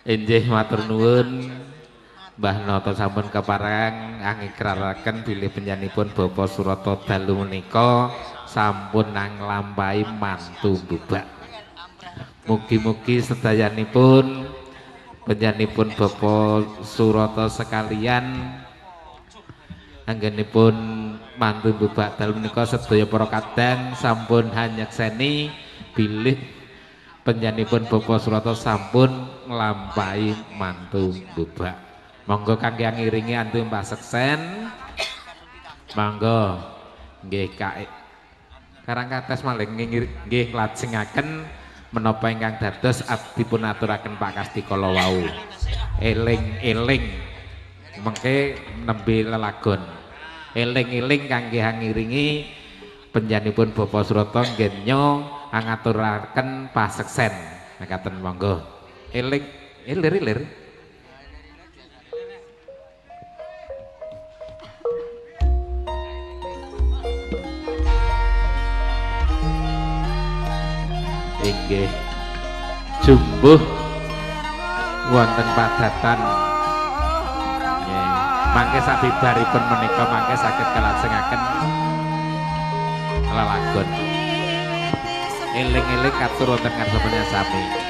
Inggih matur nuwun Mbah Nata sampun kepareng angikraraken bilih penyanipun Bapak Surata dalu menika sampun nglampahi mantu mbubak. Mugi-mugi sedayanipun penyanipun Bapak Surata sekalian anggenipun mantu mbubak dalu menika sedaya para kadang sampun hanyekseni bilih penyanipun Bapak Surata sampun nglampahi mantu mbubak. Monggo kangge ngiringi antu Mbah Seksen. Monggo nggih kae. Karang kates maling nggih nglajengaken menapa ingkang dados abdipun aturaken Pak Kastikala wau. Eling-eling mengke nembe lelagon. Eling-eling kangge ngiringi penyanipun Bapak Surata nggenya ngaturaken Pak Seksen. Mekaten monggo. Eling ilir-ilir. Inggih jumbuh wonten padatan nggih mangke sabibaripun menika mangke saged kalajengaken lelagon eling-eling katur wonten ngarsa sami.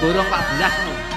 Gorong 14 no.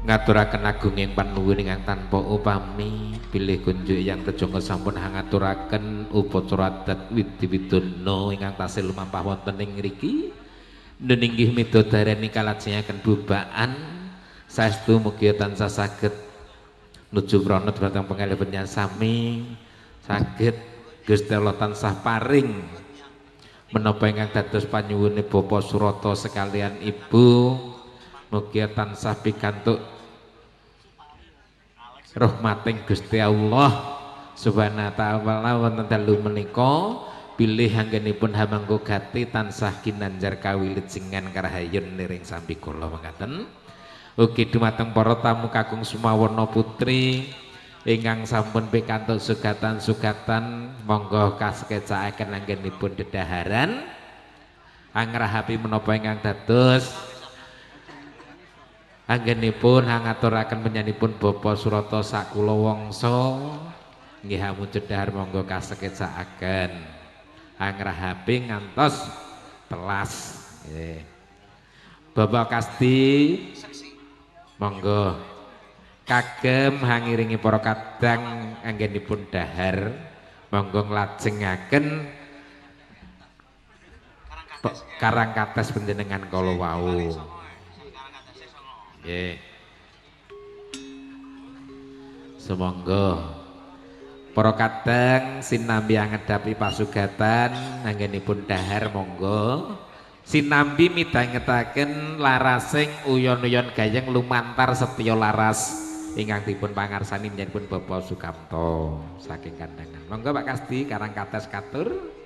Ngaturaken agunging panuwun ingkang tanpa upami bilih kunjuk yang tejo sampun ngaturaken upacara adat widi-widana ingkang tasih lumampah wonten ing ngriki ninggih midodareni kalajengaken bubaan saestu mugi tansah saged nuju prana dhateng pangalih sami saged Gusti Allah tansah paring menapa ingkang dados panyuwune Bapak Surata sekalian Ibu mugi tansah pikantuk rahmating Gusti Allah Subhanahu wa taala wonten dalu menika pilih anggenipun hamanggo gati tansah kinanjar kawilit singan karahayun niring sambi kula mangkaten. Ugi dumateng para tamu kakung Sumawana putri ingkang sampun pikantuk sugatan-sugatan monggo kasekecakaken anggenipun dedaharan angrahapi menapa ingkang dados anggenipun ngaturaken penyanipun Bapa Surata sakula wangsa nggih hamunjud dahar monggo kasekecakaken angrahapi ngantos telas nggih. Bapak Kasti monggo kagem hangiringi para kadang anggenipun dahar monggo nglajengaken karang kates panjenengan kala wau nggih. Sumangga para kadang sinambi ngedapi pasugatan anggenipun dahar monggo sinambi midhangetaken larasing uyon-uyon gayeng lumantar setya laras ingkang dipun pangarsani njenipun Bapak Sukamto saking kandangan. Monggo Pak Kasti karang kates katur.